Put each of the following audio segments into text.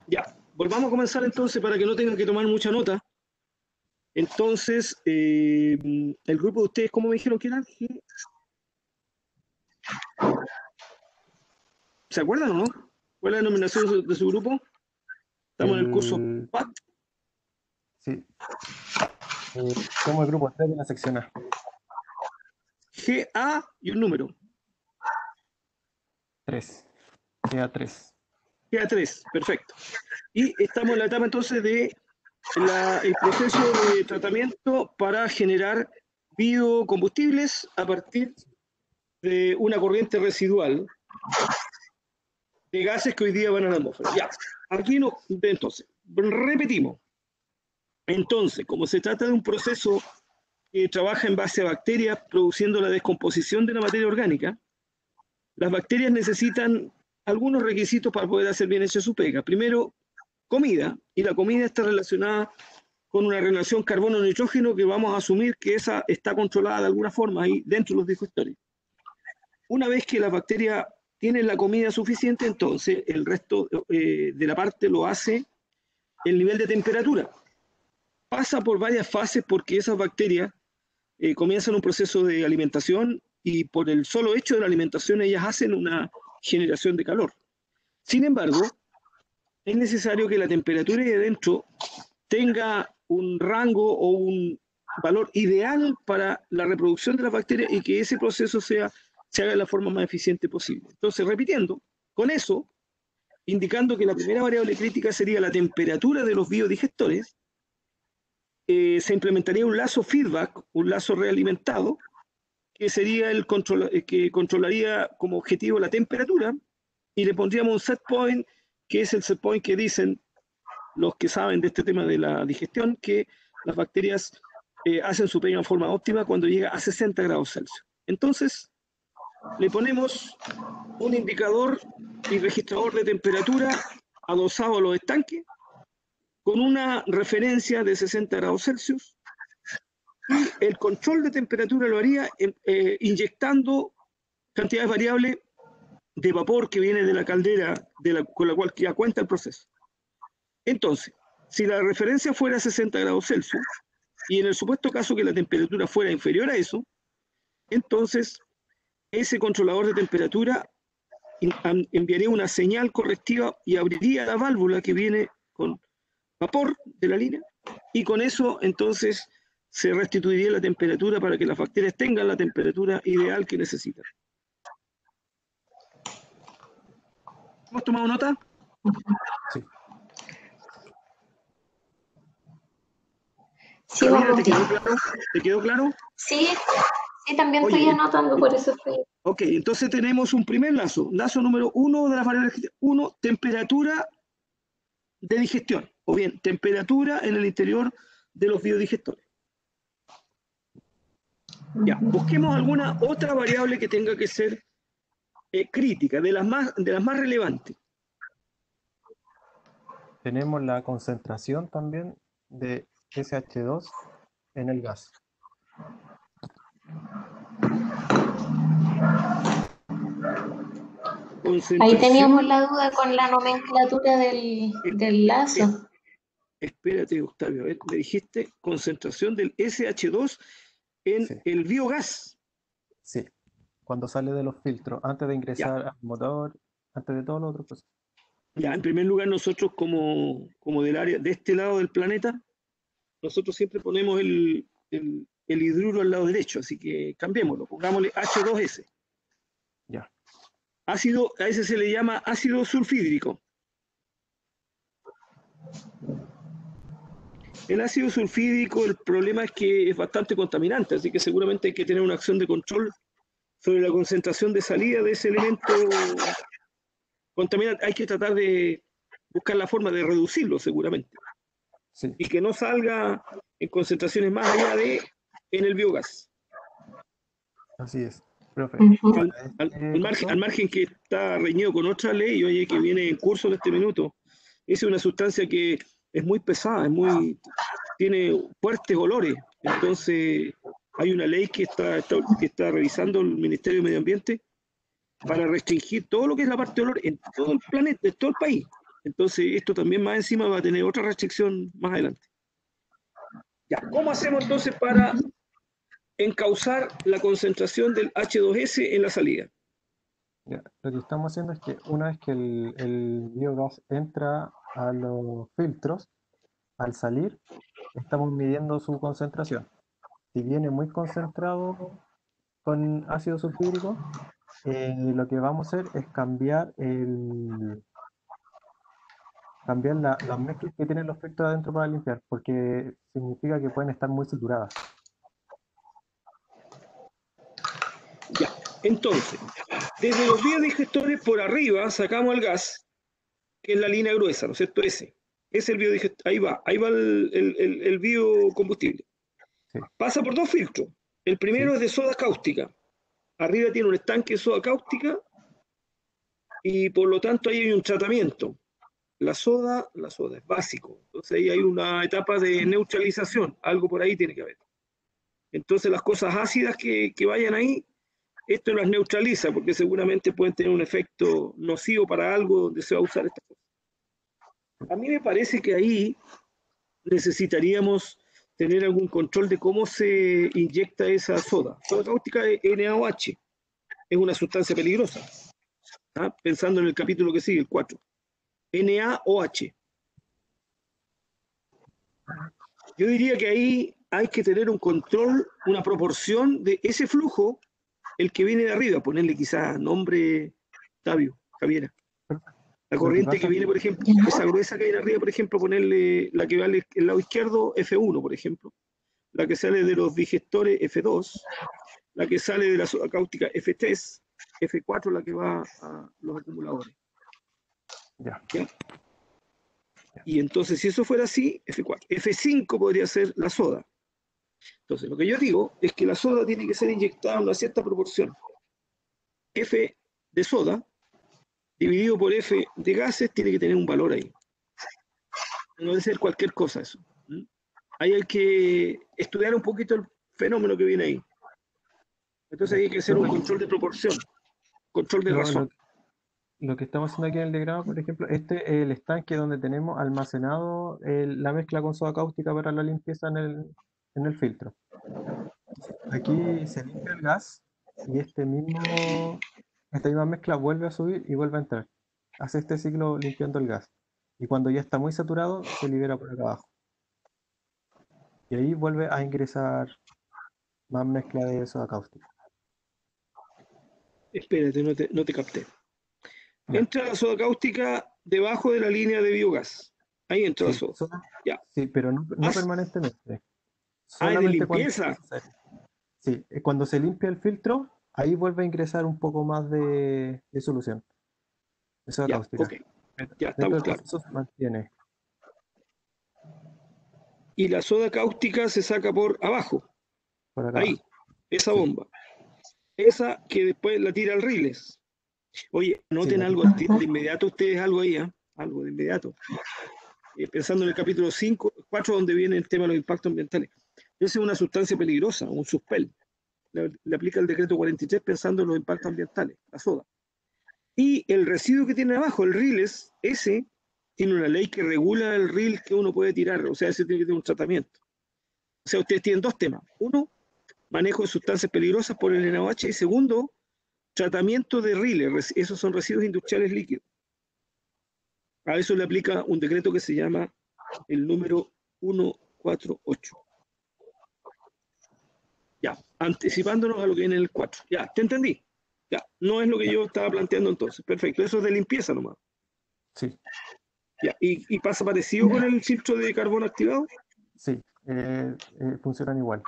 Ya, volvamos a comenzar entonces para que no tengan que tomar mucha nota. Entonces, el grupo de ustedes, ¿cómo me dijeron que eran? ¿Se acuerdan o no? ¿Cuál es la denominación de su grupo? Estamos en el curso El, PAT. sí, somos el grupo 3 de la sección A. GA y un número. 3. Queda 3. GA3, perfecto. Y estamos en la etapa entonces de el proceso de tratamiento para generar biocombustibles a partir de una corriente residual de gases que hoy día van a la atmósfera. Ya, aquí no, entonces, repetimos. Entonces, como se trata de un proceso que trabaja en base a bacterias produciendo la descomposición de la materia orgánica, las bacterias necesitan algunos requisitos para poder hacer bien hecha su pega. Primero, comida, y la comida está relacionada con una relación carbono-nitrógeno que vamos a asumir que esa está controlada de alguna forma ahí dentro de los digestores. Una vez que las bacterias tienen la comida suficiente, entonces el resto de la parte lo hace el nivel de temperatura. Pasa por varias fases porque esas bacterias comienzan un proceso de alimentación y por el solo hecho de la alimentación ellas hacen una generación de calor. Sin embargo, es necesario que la temperatura de dentro tenga un rango o un valor ideal para la reproducción de las bacterias y que ese proceso se haga de la forma más eficiente posible. Entonces, repitiendo, con eso, indicando que la primera variable crítica sería la temperatura de los biodigestores, se implementaría un lazo feedback, un lazo realimentado, que sería que controlaría como objetivo la temperatura, y le pondríamos un set point, que es el set point que dicen los que saben de este tema de la digestión, que las bacterias hacen su pega en forma óptima cuando llega a 60 grados Celsius. Entonces, le ponemos un indicador y registrador de temperatura adosado a los estanques, con una referencia de 60 grados Celsius, y el control de temperatura lo haría inyectando cantidades variables de vapor que viene de la caldera con la cual ya cuenta el proceso. Entonces, si la referencia fuera 60 grados Celsius, y en el supuesto caso que la temperatura fuera inferior a eso, entonces ese controlador de temperatura enviaría una señal correctiva y abriría la válvula que viene con vapor de la línea, y con eso entonces se restituiría la temperatura para que las bacterias tengan la temperatura ideal que necesitan. ¿Hemos tomado nota? Sí. Sí, Carolina, vamos ¿te quedó bien. claro? ¿Te quedó claro? Sí, sí, también estoy Oye, anotando, por eso estoy. ok, entonces tenemos un primer lazo. Lazo número 1 de las variables 1, temperatura de digestión, o bien temperatura en el interior de los biodigestores. Ya, busquemos alguna otra variable que tenga que ser crítica, de las más relevantes. Tenemos la concentración también de SH2 en el gas. Ahí teníamos la duda con la nomenclatura del lazo. Espérate, Octavio, a ver, me dijiste concentración del SH2 en Sí. el biogás. Sí, cuando sale de los filtros, antes de ingresar al motor, antes de todo lo otro proceso. Ya, en primer lugar, nosotros como del área, de este lado del planeta, nosotros siempre ponemos el hidruro al lado derecho, así que cambiémoslo, pongámosle H2S. Ya. Ácido, a ese se le llama ácido sulfídrico. El ácido sulfídrico, el problema es que es bastante contaminante, así que seguramente hay que tener una acción de control sobre la concentración de salida de ese elemento contaminante. Hay que tratar de buscar la forma de reducirlo seguramente. Sí. Y que no salga en concentraciones más allá de en el biogás. Así es, profe. Al margen que está reñido con otra ley, oye, que viene en curso en este minuto, es una sustancia que es muy pesada, tiene fuertes olores. Entonces, hay una ley que está revisando el Ministerio de Medio Ambiente para restringir todo lo que es la parte de olor en todo el planeta, en todo el país. Entonces, esto también más encima va a tener otra restricción más adelante. Ya, ¿cómo hacemos entonces para encauzar la concentración del H2S en la salida? Ya, lo que estamos haciendo es que una vez que el biogás entra a los filtros, al salir, estamos midiendo su concentración. Si viene muy concentrado con ácido sulfúrico, lo que vamos a hacer es cambiar las mezclas que tienen los filtros adentro para limpiar, porque significa que pueden estar muy saturadas. Ya, entonces, desde los biodigestores por arriba sacamos el gas, que es la línea gruesa, ¿no es cierto? Ese es el biodigestor, ahí va el biocombustible. Sí, Pasa por dos filtros. El primero sí, es de soda cáustica. Arriba tiene un estanque de soda cáustica y por lo tanto ahí hay un tratamiento. La soda es básico. Entonces ahí hay una etapa de neutralización. Algo por ahí tiene que haber. Entonces las cosas ácidas que vayan ahí, esto las neutraliza porque seguramente pueden tener un efecto nocivo para algo donde se va a usar esta cosa. A mí me parece que ahí necesitaríamos tener algún control de cómo se inyecta esa soda. Soda cáustica es NaOH, es una sustancia peligrosa. ¿Ah? Pensando en el capítulo que sigue, el 4. NaOH. Yo diría que ahí hay que tener un control, una proporción de ese flujo, el que viene de arriba, ponerle quizás nombre Octavio, Javiera. La lo que corriente que pasa es viene, que por ejemplo, esa gruesa que viene arriba, por ejemplo, ponerle la que va al lado izquierdo, F1, por ejemplo. La que sale de los digestores, F2. La que sale de la soda cáustica, F3. F4, la que va a los acumuladores. ya, ¿Ya? Y entonces, si eso fuera así, F4. F5 podría ser la soda. Entonces, lo que yo digo es que la soda tiene que ser inyectada en una cierta proporción. F de soda dividido por F de gases tiene que tener un valor ahí. No debe ser cualquier cosa eso. ¿Mm? Ahí hay que estudiar un poquito el fenómeno que viene ahí. Entonces ya. hay que hacer un control de proporción, control de Lo, razón. lo- lo que estamos haciendo aquí en el diagrama, por ejemplo, este es el estanque donde tenemos almacenado la mezcla con soda cáustica para la limpieza en el filtro. Aquí se limpia el gas y esta misma mezcla vuelve a subir y vuelve a entrar. Hace este ciclo limpiando el gas. Y cuando ya está muy saturado, se libera por acá abajo. Y ahí vuelve a ingresar más mezcla de soda cáustica. Espérate, no te capté. Ya, Entra la soda cáustica debajo de la línea de biogás. Ahí entra la sí, soda. Ya. sí, pero no permanentemente. Es de Solamente cuando es limpieza. necesario. Sí, cuando se limpia el filtro, ahí vuelve a ingresar un poco más de solución, de soda Ya, ok. cáustica. Pero Ya, dentro estamos del claros. proceso se mantiene. Y la soda cáustica se saca por abajo. Por acá Ahí. abajo. Esa Sí, bomba. Esa que después la tira al riles. Oye, sí, noten la algo de inmediato ustedes, algo ahí, ¿eh? Algo de inmediato. Pensando en el capítulo 5, 4, donde viene el tema de los impactos ambientales. Esa es una sustancia peligrosa, un suspel. Le aplica el decreto 43 pensando en los impactos ambientales, la soda. Y el residuo que tiene abajo, el riles, ese tiene una ley que regula el reel que uno puede tirar, o sea, ese tiene que tener un tratamiento. O sea, ustedes tienen dos temas. Uno, manejo de sustancias peligrosas por el NaOH y segundo, tratamiento de riles, esos son residuos industriales líquidos. A eso le aplica un decreto que se llama el número 148. Ya, anticipándonos a lo que viene en el 4. Ya, te entendí. Ya, no es lo que ya, yo estaba planteando entonces. Perfecto, eso es de limpieza nomás. sí, Ya, y pasa parecido con el filtro de carbono activado. sí, funcionan igual.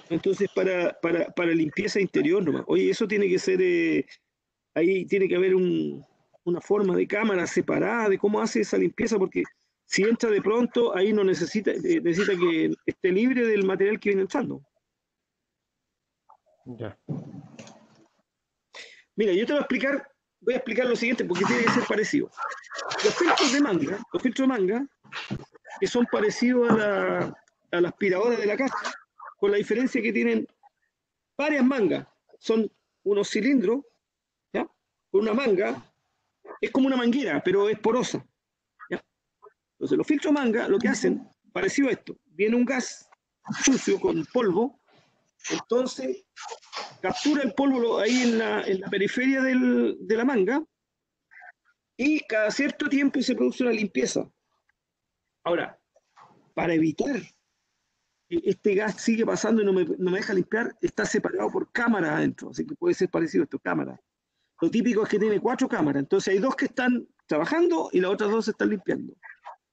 Entonces, para limpieza interior nomás. Oye, eso tiene que ser, ahí tiene que haber una forma de cámara separada de cómo hace esa limpieza, porque si entra de pronto, ahí no necesita que esté libre del material que viene entrando. Ya, Mira, yo te voy a explicar lo siguiente porque tiene que ser parecido. Los filtros de manga, que son parecidos a la aspiradora de la casa, con la diferencia que tienen varias mangas. Son unos cilindros con una manga, es como una manguera, pero es porosa. ¿Ya? Entonces los filtros manga lo que hacen, parecido a esto, viene un gas sucio con polvo, entonces captura el polvo ahí en la periferia de la manga y cada cierto tiempo se produce una limpieza. Ahora, para evitar que este gas sigue pasando y no me deja limpiar, está separado por cámaras adentro, así que puede ser parecido a esto, cámara. Lo típico es que tiene 4 cámaras, entonces hay 2 que están trabajando y las otras 2 se están limpiando.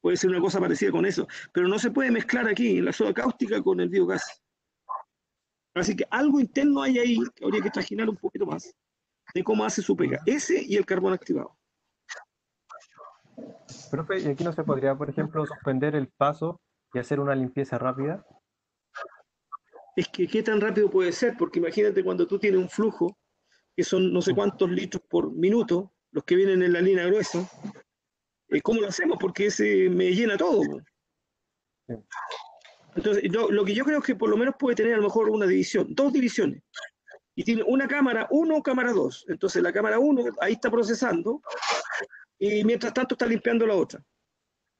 Puede ser una cosa parecida con eso, pero no se puede mezclar aquí la soda cáustica con el biogás. Así que algo interno hay ahí que habría que trajinar un poquito más de cómo hace su pega. Ese y el carbón activado. Profe, ¿y aquí no se podría, por ejemplo, suspender el paso y hacer una limpieza rápida? Es que qué tan rápido puede ser, porque imagínate cuando tú tienes un flujo que son no sé cuántos litros por minuto, los que vienen en la línea gruesa, ¿cómo lo hacemos? Porque ese me llena todo. Sí. Entonces, lo que yo creo es que por lo menos puede tener a lo mejor una división, 2 divisiones. Y tiene una cámara 1, cámara 2. Entonces la cámara 1 ahí está procesando y mientras tanto está limpiando la otra.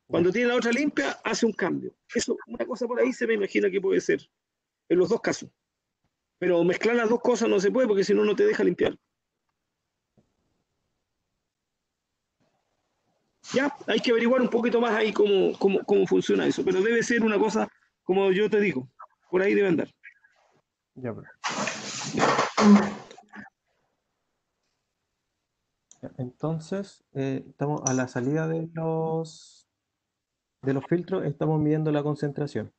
Cuando tiene la otra limpia, hace un cambio. Eso, una cosa por ahí se me imagina que puede ser, en los 2 casos. Pero mezclar las 2 cosas no se puede porque si no, no te deja limpiar. Ya, hay que averiguar un poquito más ahí cómo funciona eso, pero debe ser una cosa, como yo te digo, por ahí debe andar. Ya, profe. Entonces, estamos a la salida de los filtros, estamos midiendo la concentración.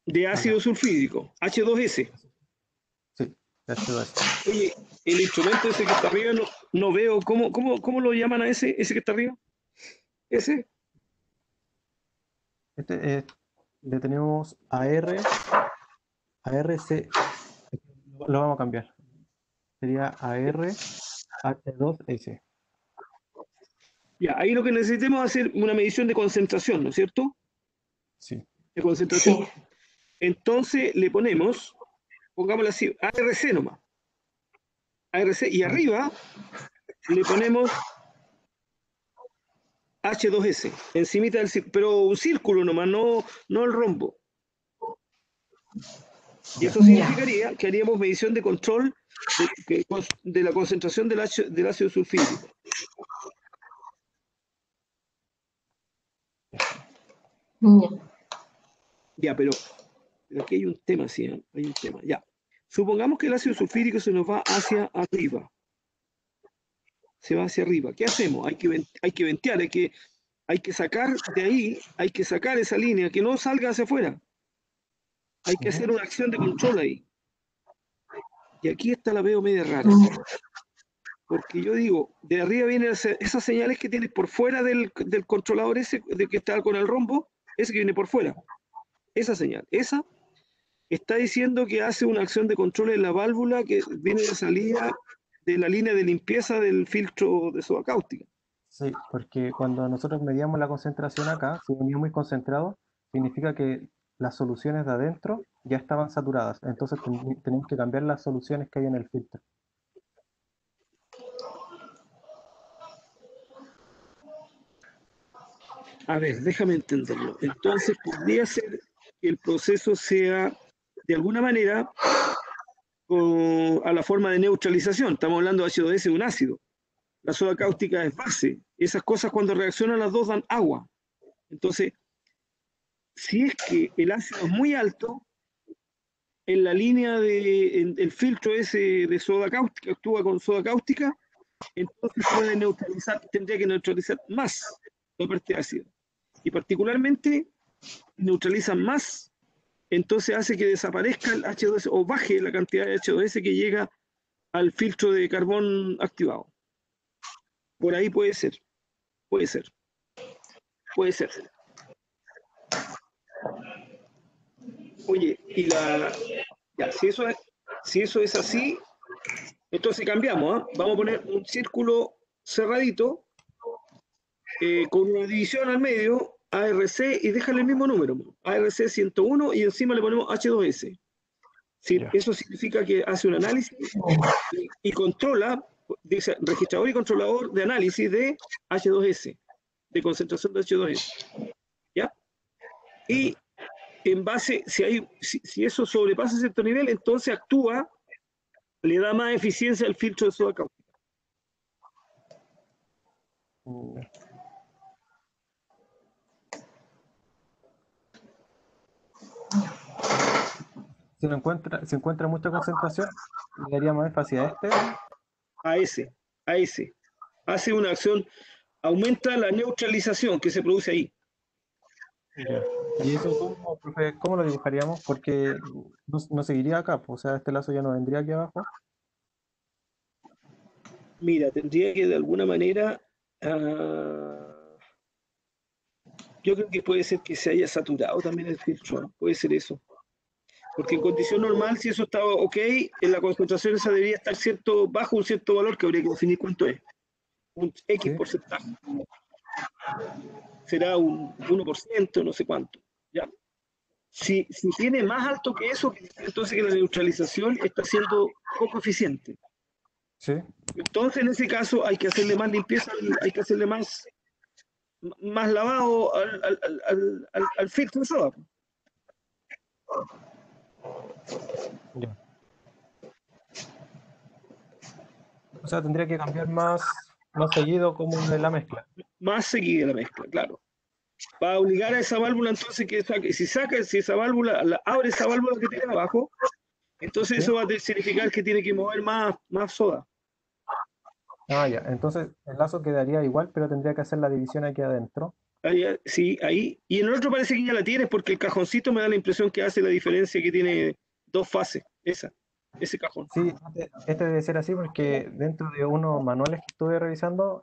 De ácido sulfídrico, H2S. Sí, H2S. Oye, el instrumento ese que está arriba no veo, ¿cómo lo llaman a ese que está arriba? ¿Ese? Le tenemos ARC, lo vamos a cambiar. Sería AR-H2S. Ya, ahí lo que necesitemos es hacer una medición de concentración, ¿no es cierto? Sí. De concentración. Sí. Entonces le ponemos, pongámoslo así, ARC nomás. ARC y arriba le ponemos H2S, encimita del círculo, pero un círculo nomás, no el rombo. Y eso significaría que haríamos medición de control de la concentración del ácido sulfídrico. Ya. Ya, pero aquí hay un tema, sí, ¿eh? Hay un tema, ya. Supongamos que el ácido sulfídrico se nos va hacia arriba. Se va hacia arriba. ¿Qué hacemos? Hay que ventear, hay que sacar de ahí, hay que sacar esa línea, que no salga hacia afuera. Hay que hacer una acción de control ahí. Y aquí esta la veo media rara. Porque yo digo, de arriba vienen esas señales que tienes por fuera del controlador ese, de que está con el rombo, ese que viene por fuera. Esa señal, esa está diciendo que hace una acción de control en la válvula que viene de salida de la línea de limpieza del filtro de soda cáustica. Sí, porque cuando nosotros medíamos la concentración acá, si venía muy concentrado, significa que las soluciones de adentro ya estaban saturadas. Entonces tenemos que cambiar las soluciones que hay en el filtro. A ver, déjame entenderlo. Entonces, podría ser que el proceso sea, de alguna manera, a la forma de neutralización. Estamos hablando de H2S, un ácido. La soda cáustica es base. Esas cosas cuando reaccionan las dos dan agua. Entonces, si es que el ácido es muy alto, en la línea el filtro ese de soda cáustica actúa con soda cáustica, entonces puede neutralizar, tendría que neutralizar más la parte ácida. Y particularmente neutraliza más, entonces hace que desaparezca el H2S o baje la cantidad de H2S que llega al filtro de carbón activado. Por ahí puede ser, puede ser, puede ser. Oye, ya, si eso es así, entonces cambiamos, ¿eh? Vamos a poner un círculo cerradito con una división al medio, ARC, y déjale el mismo número, ARC 101, y encima le ponemos H2S. Sí, eso significa que hace un análisis y controla dice registrador y controlador de análisis de H2S, de concentración de H2S. ¿Ya? Y en base, si eso sobrepasa cierto nivel, entonces actúa, le da más eficiencia al filtro de soda cáustica. Si encuentra mucha concentración, le daría más énfasis a este. A ese. Hace una acción, aumenta la neutralización que se produce ahí. Ya. ¿Y eso profe, cómo lo dibujaríamos? Porque no seguiría acá, pues, o sea, este lazo ya no vendría aquí abajo. Mira, tendría que de alguna manera, yo creo que puede ser que se haya saturado también el filtro, ¿no? Puede ser eso. Porque en condición normal, si eso estaba ok, en la concentración esa debería estar bajo un cierto valor que habría que definir cuánto es. Un X Sí. porcentaje. Será un 1%, no sé cuánto. ¿Ya? Si tiene más alto que eso, entonces que la neutralización está siendo poco eficiente. Sí. Entonces, en ese caso, hay que hacerle más limpieza, hay que hacerle más lavado al filtro de soda. Ya. O sea, tendría que cambiar más seguido como de la mezcla. Más seguida la mezcla, claro. Va a obligar a esa válvula entonces que saque. Si esa válvula, abre esa válvula que tiene abajo, entonces ¿Sí? eso va a significar que tiene que mover más soda. Ah, ya. Entonces el lazo quedaría igual, pero tendría que hacer la división aquí adentro. Ahí, sí, ahí. Y en el otro parece que ya la tienes porque el cajoncito me da la impresión que hace la diferencia, que tiene dos fases, ese cajón. Sí, este debe ser así porque dentro de unos manuales que estuve revisando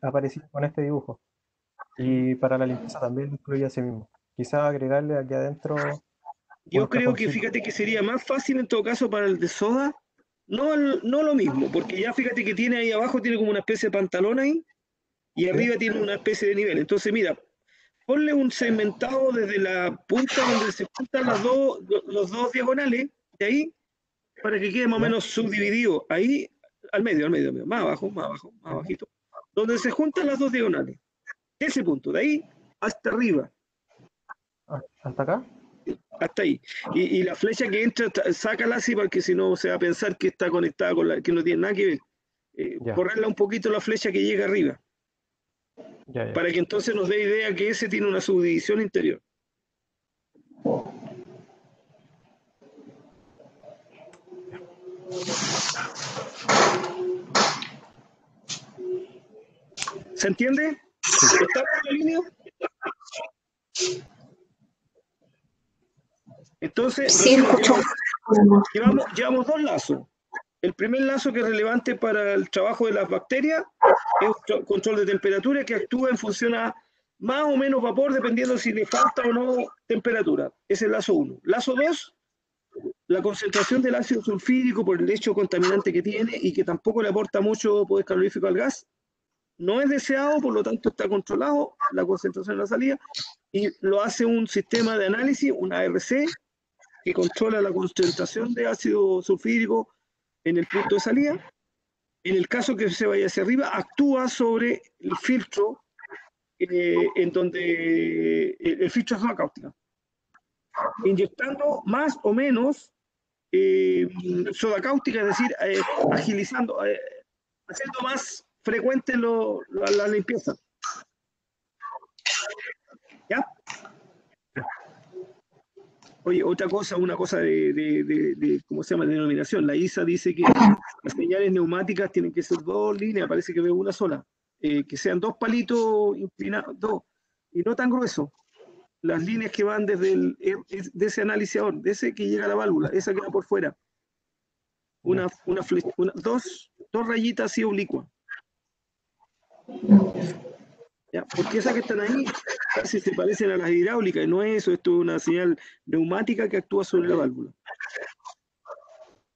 aparecía con este dibujo. Y para la limpieza también incluye así mismo. Quizá agregarle aquí adentro Yo unos creo que cajoncitos. fíjate que sería más fácil en todo caso para el de soda, no lo mismo, porque ya fíjate que tiene ahí abajo, tiene como una especie de pantalón ahí, y ¿Sí? arriba tiene una especie de nivel. Entonces, mira, ponle un segmentado desde la punta donde se juntan los dos diagonales, de ahí, para que quede más o ¿Ya? menos subdividido. Ahí, al medio, más abajo, más Ujú. abajito, donde se juntan las dos diagonales. Ese punto, de ahí hasta arriba, ¿Hasta acá? hasta ahí. Y la flecha que entra, sácala así, porque si no se va a pensar que está conectada con que no tiene nada que ver. Ya, Correrla un poquito la flecha que llega arriba, ya. para que entonces nos dé idea que ese tiene una subdivisión interior. ¿Se entiende? Sí, ¿Está en la línea? Entonces, Sí, resumen, escucho. llevamos dos lazos. El primer lazo que es relevante para el trabajo de las bacterias es un control de temperatura que actúa en función a más o menos vapor, dependiendo si le falta o no temperatura. Ese es el lazo 1. Lazo 2, la concentración del ácido sulfídrico por el hecho contaminante que tiene y que tampoco le aporta mucho poder calorífico al gas. No es deseado, por lo tanto está controlado la concentración en la salida y lo hace un sistema de análisis, una ARC, que controla la concentración de ácido sulfídrico en el punto de salida. En el caso que se vaya hacia arriba, actúa sobre el filtro en donde el filtro es soda cáustica, inyectando más o menos soda cáustica, es decir, agilizando, haciendo más frecuente la limpieza. ¿Ya? Oye, una cosa de ¿cómo se llama? De denominación. La ISA dice que las señales neumáticas tienen que ser dos líneas, parece que veo una sola. Que sean dos palitos inclinados, dos, y no tan gruesos. Las líneas que van desde de ese analizador, de ese que llega a la válvula, esa que va por fuera. ya. Dos rayitas así oblicuas. ¿Ya? Porque esas que están ahí casi se parecen a las hidráulicas, y no es eso, esto es una señal neumática que actúa sobre la válvula.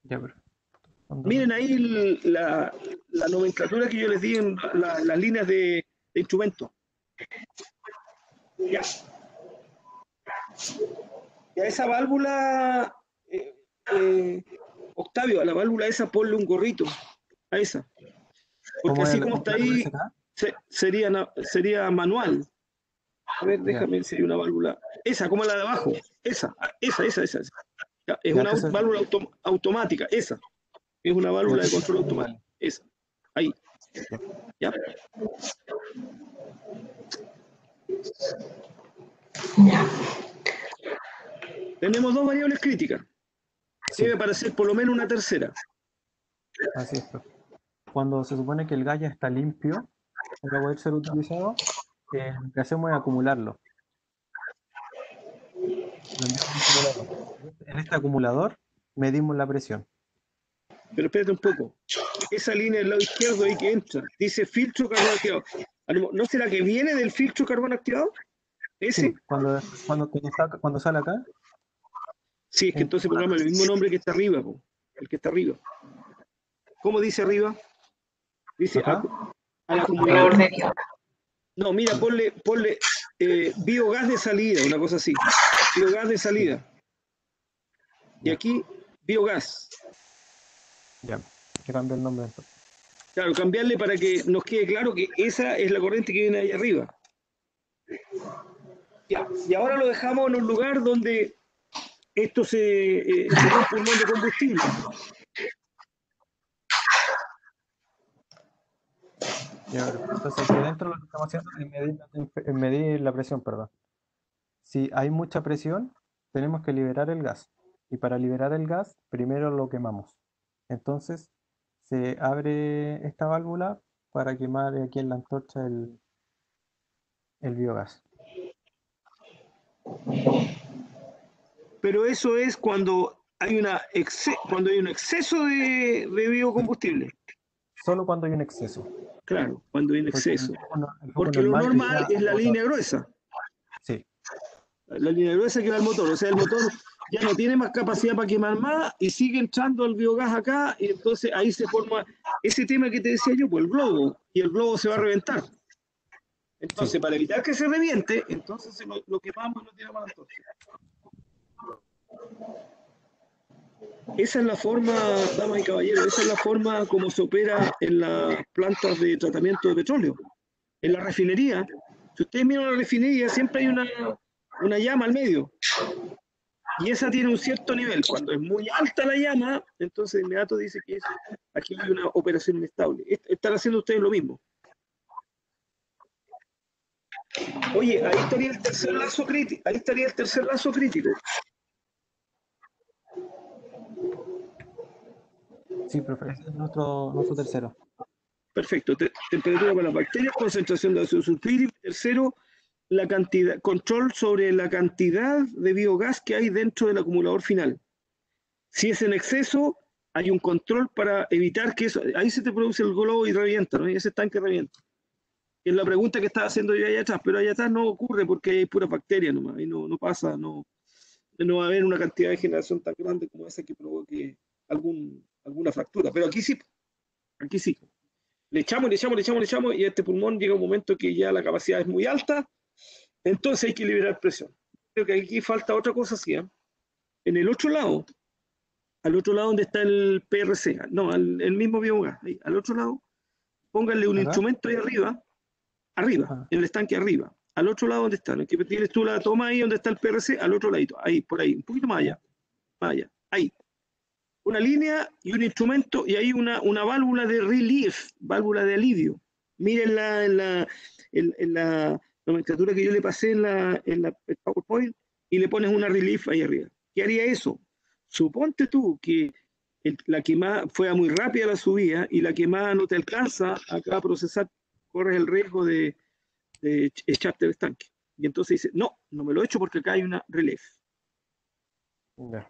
Ya, pero. Miren ahí la nomenclatura que yo les di en las líneas de instrumentos. Ya. Y a esa válvula, Octavio, a la válvula esa ponle un gorrito, a esa. Porque ¿Cómo así es como está ahí, sería manual. A ver, Ya, déjame ver si hay una válvula. Esa, como la de abajo. Esa. Ya, es ya, una entonces, válvula automática. Esa. Es una ya, válvula de entonces, control automático. vale. Esa. Ahí. Ya, ¿Ya? Ya. Tenemos dos variables críticas. sí, Debe aparecer por lo menos una tercera. así es, profe. Cuando se supone que el gas ya está limpio para poder ser utilizado, lo que hacemos es acumularlo. Lo enviamos a un acumulador. En este acumulador medimos la presión. Pero espérate un poco. Esa línea del lado izquierdo ahí que entra, dice filtro carbón activado. ¿No será que viene del filtro carbón activado? ¿Ese? Sí, cuando sale acá, Sí, es que entonces pongamos el mismo nombre que está arriba, po, el que está arriba. ¿Cómo dice arriba? Dice acá, al Acumulador acumulador. de biomasa. No, mira, ponle biogás de salida, una cosa así. Biogás de salida. Y ya, aquí, biogás. ya, que cambia el nombre entonces. Claro, cambiarle para que nos quede claro que esa es la corriente que viene ahí arriba. Ya, y ahora lo dejamos en un lugar donde esto sería un pulmón de combustible. Ya, perfecto. Entonces aquí adentro lo que estamos haciendo es medir la presión, perdón. Si hay mucha presión, tenemos que liberar el gas. Y para liberar el gas, primero lo quemamos. Entonces, se abre esta válvula para quemar aquí en la antorcha el biogás. Pero eso es cuando hay cuando hay un exceso de biocombustible. Solo cuando hay un exceso. Claro, cuando hay un Porque exceso. el flujo Porque lo normal normal iría es al la motor. línea gruesa. Sí, La línea gruesa que va al motor. O sea, el motor ya no tiene más capacidad para quemar más y sigue entrando el biogás acá y entonces ahí se forma ese tema que te decía yo, pues el globo. Y el globo se va a sí, reventar. sí. Entonces, para evitar que se reviente, entonces lo quemamos y lo tiramos a la antorcha. Esa es la forma, damas y caballeros, esa es la forma como se opera en las plantas de tratamiento de petróleo. En la refinería, si ustedes miran la refinería, siempre hay una llama al medio. Y esa tiene un cierto nivel. Cuando es muy alta la llama, entonces de inmediato dice que aquí hay una operación inestable. Están haciendo ustedes lo mismo. Oye, ahí estaría el tercer lazo crítico. Ahí estaría el tercer lazo crítico. Sí, profe, ese es nuestro tercero. Perfecto. Temperatura para las bacterias, concentración de ácido sulfúrico. Tercero, la cantidad, control sobre la cantidad de biogás que hay dentro del acumulador final. Si es en exceso, hay un control para evitar que eso, ahí se te produce el globo y revienta, ¿no? Y ese tanque revienta. Es la pregunta que estaba haciendo yo allá atrás, pero allá atrás no ocurre porque hay pura bacteria nomás, ahí no pasa, no va a haber una cantidad de generación tan grande como esa que provoque alguna fractura. Pero aquí sí. Le echamos y este pulmón llega un momento que ya la capacidad es muy alta, entonces hay que liberar presión. Creo que aquí falta otra cosa así, ¿eh? En el otro lado, al otro lado donde está el PRC, no, el mismo biogás, ahí, al otro lado, pónganle un ¿Acá? instrumento ahí arriba, Ah, en el estanque arriba, al otro lado donde está, ¿no? Que tienes tú la toma ahí donde está el PRC, al otro ladito, ahí, por ahí, un poquito ya. más allá, ahí. Una línea y un instrumento y ahí una válvula de relief, válvula de alivio. Miren en la nomenclatura que yo le pasé en la PowerPoint y le pones una relief ahí arriba. ¿Qué haría eso? Suponte tú que la quemada fue muy rápida la subida y la quemada no te alcanza acá a procesar, corres el riesgo de echarte el estanque. Y entonces dice, no me lo echo porque acá hay una relief. Ya.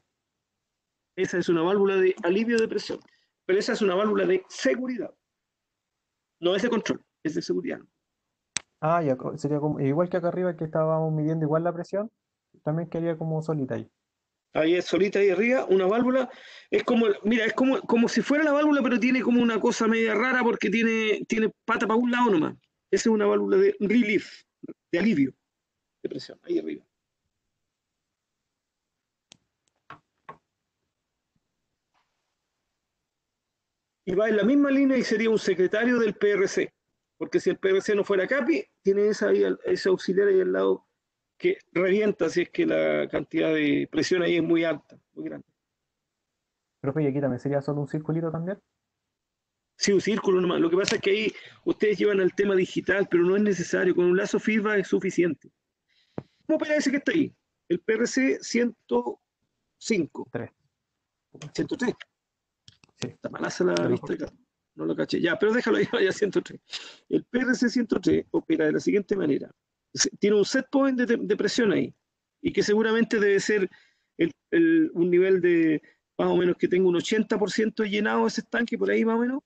Esa es una válvula de alivio de presión, pero esa es una válvula de seguridad, no es de control, es de seguridad. Ah, ya, sería como, igual que acá arriba que estábamos midiendo igual la presión, también quedaría como solita ahí. Ahí es solita ahí arriba, una válvula, es como, mira, es como si fuera la válvula, pero tiene como una cosa media rara porque tiene pata para un lado nomás. Esa es una válvula de relief, de alivio de presión, ahí arriba. y va en la misma línea y sería un secretario del PRC, porque si el PRC no fuera CAPI, tiene ese auxiliar ahí al lado que revienta si es que la cantidad de presión ahí es muy alta, muy grande. Profe, y aquí también sería solo un circulito también. Sí, un círculo nomás. Lo que pasa es que ahí ustedes llevan al tema digital, pero no es necesario. Con un lazo feedback es suficiente. ¿Cómo opera ese que está ahí? El PRC 105. 3. 103. Sí, Está malaza la de lo vista acá. No lo caché. Ya, pero déjalo ahí, vaya 103. El PRC 103 opera de la siguiente manera. Tiene un set point de presión ahí. Y que seguramente debe ser un nivel de más o menos que tenga un 80% llenado ese estanque, por ahí más o menos.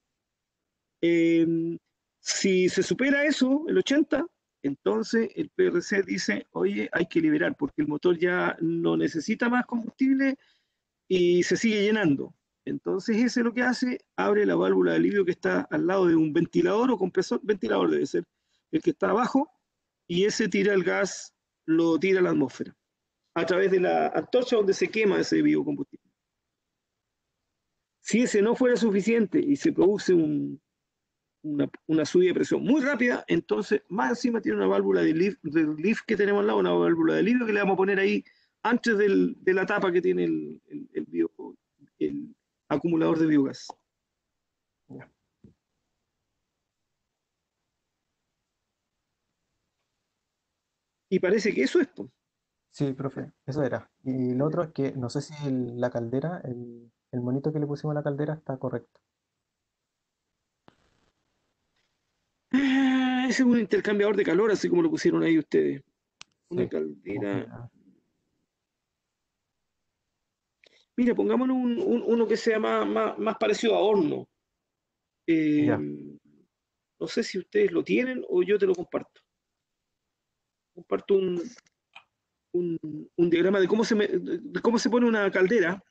Si se supera eso, el 80, entonces el PRC dice, oye, hay que liberar porque el motor ya no necesita más combustible y se sigue llenando. Entonces ese lo que hace, abre la válvula de alivio que está al lado de un ventilador o compresor, ventilador debe ser, el que está abajo, y ese tira el gas, lo tira a la atmósfera, a través de la antorcha donde se quema ese biocombustible. Si ese no fuera suficiente y se produce una subida de presión muy rápida, entonces más encima tiene una válvula de lift que tenemos al lado, una válvula de alivio que le vamos a poner ahí antes de la tapa que tiene el acumulador de biogás. Ya. Y parece que eso es, pues. Sí, profe, eso era. Y lo otro es que no sé si la caldera, el monito que le pusimos a la caldera está correcto. Ese es un intercambiador de calor, así como lo pusieron ahí ustedes. Una Sí, como que, caldera. Mira, pongámonos uno que sea más parecido a horno. Eh, ya, no sé si ustedes lo tienen o yo te lo comparto. Comparto un diagrama de cómo se pone una caldera.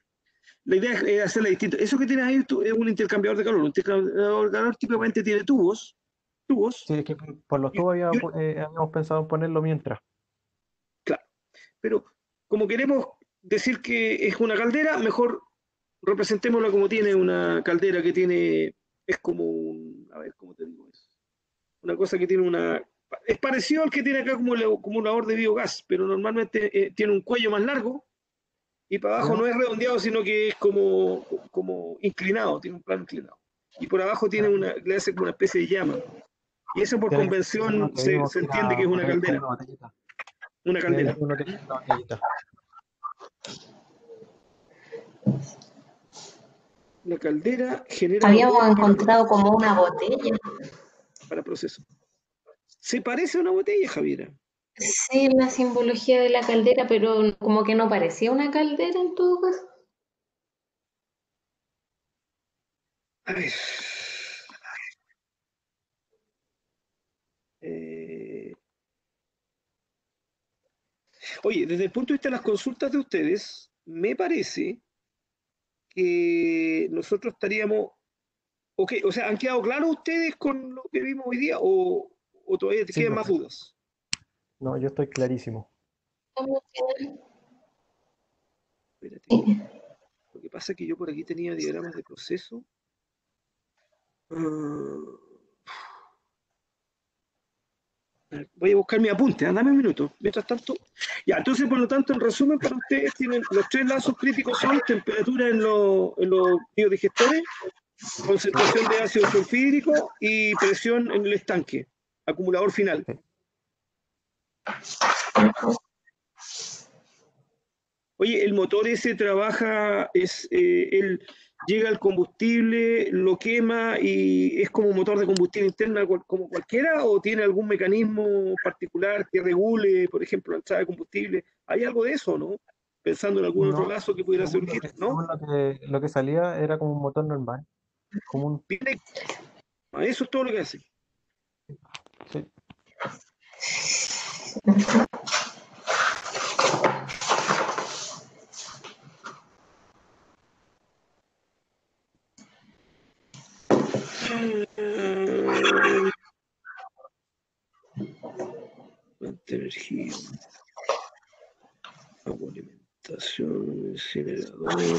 La idea es hacerla distinta. Eso que tienes ahí es un intercambiador de calor. Un intercambiador de calor típicamente tiene tubos, sí, es que por los y, tubos y habíamos pensado en ponerlo mientras. claro, pero como queremos decir que es una caldera, mejor representémosla como tiene una caldera que tiene, es como a ver, ¿cómo te digo eso? Una cosa que tiene es parecido al que tiene acá como el acumulador de biogás, pero normalmente tiene un cuello más largo y para abajo ¿Ya? no es redondeado, sino que es como inclinado, tiene un plano inclinado. Y por abajo le hace como una especie de llama. Y eso por Tiene que ser uno convención que se, vimos se que entiende que era es por una ahí como caldera, una botellita. una Sí, hay caldera. uno que tiene una botellita. La caldera genera Habíamos vapor encontrado como una botella. para proceso. Se parece a una botella, Javiera. Sí, la simbología de la caldera, pero como que no parecía una caldera en todo caso. A ver. Eh, oye, desde el punto de vista de las consultas de ustedes, me parece que nosotros estaríamos. Ok, o sea, ¿han quedado claros ustedes con lo que vimos hoy día o todavía te Sí, quedan más profe. dudas? No, yo estoy clarísimo. Espérate. Lo que pasa es que yo por aquí tenía diagramas de proceso. Ah, voy a buscar mi apunte, dame un minuto. Mientras tanto, ya, entonces, por lo tanto, en resumen, para ustedes tienen los tres lazos críticos son temperatura en los biodigestores, concentración de ácido sulfídrico y presión en el estanque, acumulador final. Sí. Oye, el motor ese trabaja, él llega al combustible, lo quema y es como un motor de combustión interna como cualquiera, o tiene algún mecanismo particular que regule, por ejemplo, la entrada de combustible. ¿Hay algo de eso, no? Pensando en algún otro No, lazo que pudiera surgir, ¿no? según lo que salía era como un motor normal. Como un, Directo. Eso es todo lo que hace. sí. Fuente de energía, agua, alimentación, incinerador.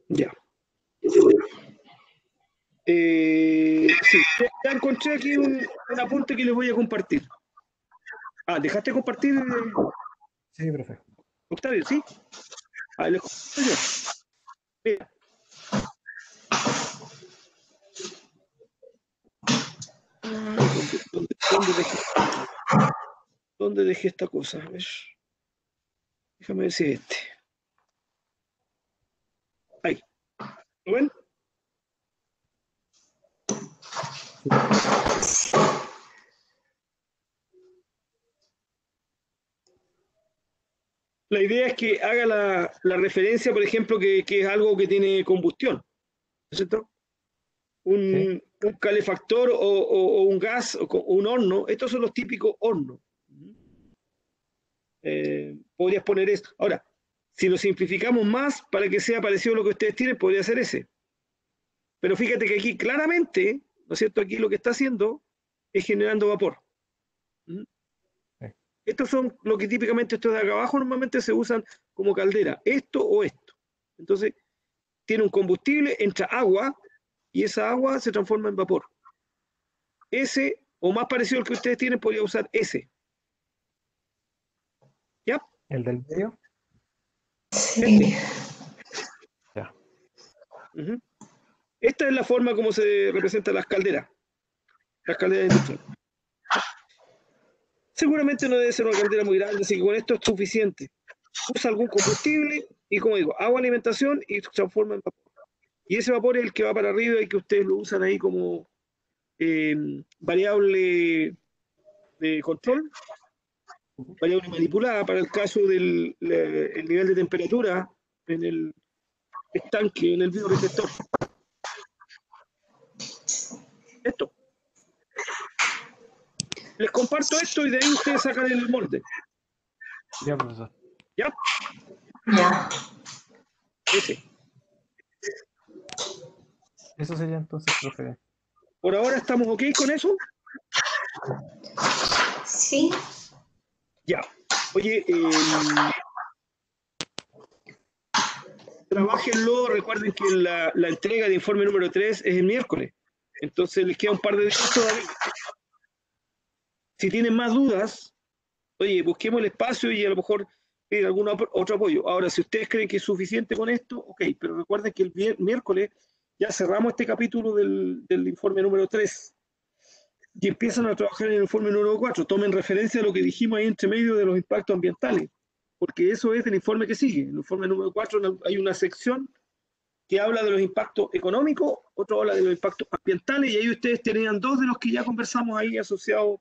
Ya. Sí, ya encontré aquí un apunte que les voy a compartir. Ah, ¿dejaste de compartir, Sí, profe. Octavio? ¿Sí? Ah, les comparto yo. Mira. ¿Dónde dejé esta cosa? A ver. Déjame ver si es este. Ahí. ¿Lo ven? La idea es que haga la referencia, por ejemplo, que es algo que tiene combustión, ¿no es cierto? Un calefactor o un gas o un horno. Estos son los típicos hornos. Podrías poner esto. Ahora, si lo simplificamos más para que sea parecido a lo que ustedes tienen, podría ser ese. Pero fíjate que aquí claramente, ¿no es cierto? Aquí lo que está haciendo es generando vapor. ¿Mm? Sí. Estos son lo que típicamente estos de acá abajo normalmente se usan como caldera, esto o esto. Entonces, tiene un combustible, entra agua y esa agua se transforma en vapor. Ese, o más parecido al que ustedes tienen, podría usar ese. ¿Ya? ¿El del medio? Sí. Ya. Uh-huh. Esta es la forma como se representan las calderas industriales. Seguramente no debe ser una caldera muy grande, así que con esto es suficiente. Usa algún combustible y, como digo, agua, alimentación y se transforma en vapor. Y ese vapor es el que va para arriba y que ustedes lo usan ahí como variable de control, variable manipulada para el caso del el nivel de temperatura en el estanque, en el bioreceptor. Esto. Les comparto esto y de ahí ustedes sacan el molde. Ya, profesor. ¿Ya? Ya. Ese. Eso sería entonces, profe. Por ahora estamos ok con eso. Sí. Ya. Oye, trabájenlo. Recuerden que la entrega de informe número 3 es el miércoles. Entonces les queda un par de días todavía. Si tienen más dudas, oye, busquemos el espacio y a lo mejor pedir algún otro apoyo. Ahora, si ustedes creen que es suficiente con esto, ok, pero recuerden que el miércoles ya cerramos este capítulo del informe número 3 y empiezan a trabajar en el informe número 4. Tomen referencia a lo que dijimos ahí entre medio de los impactos ambientales, porque eso es el informe que sigue. En el informe número 4 hay una sección que habla de los impactos económicos, otro habla de los impactos ambientales, y ahí ustedes tenían dos de los que ya conversamos ahí asociados.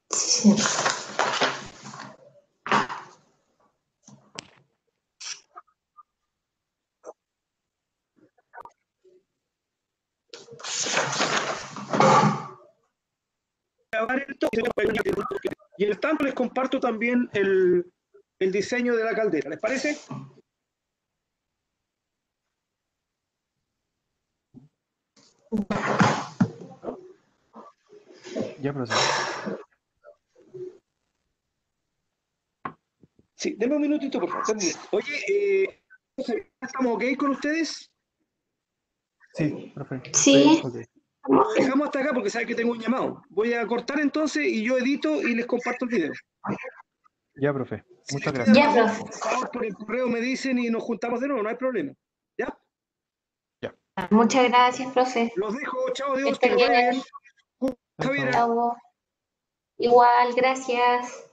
Sí. Y en el tanto les comparto también el diseño de la caldera. ¿Les parece? Ya, profesor. Sí, denme un minutito, por favor. Oye, ¿estamos ok con ustedes? Sí, profe. Sí. Okay. Lo dejamos hasta acá porque saben que tengo un llamado. Voy a cortar entonces y yo edito y les comparto el video. Ya, profe. Si Muchas les gracias. queda Ya, más dudas, profe. por favor, por el correo me dicen y nos juntamos de nuevo, no hay problema. ¿Ya? Muchas gracias, profe. Los dejo, chao, Que Dios, que esté les vaya bien. bien. Chao, Javier. chao. Chao. Igual, gracias.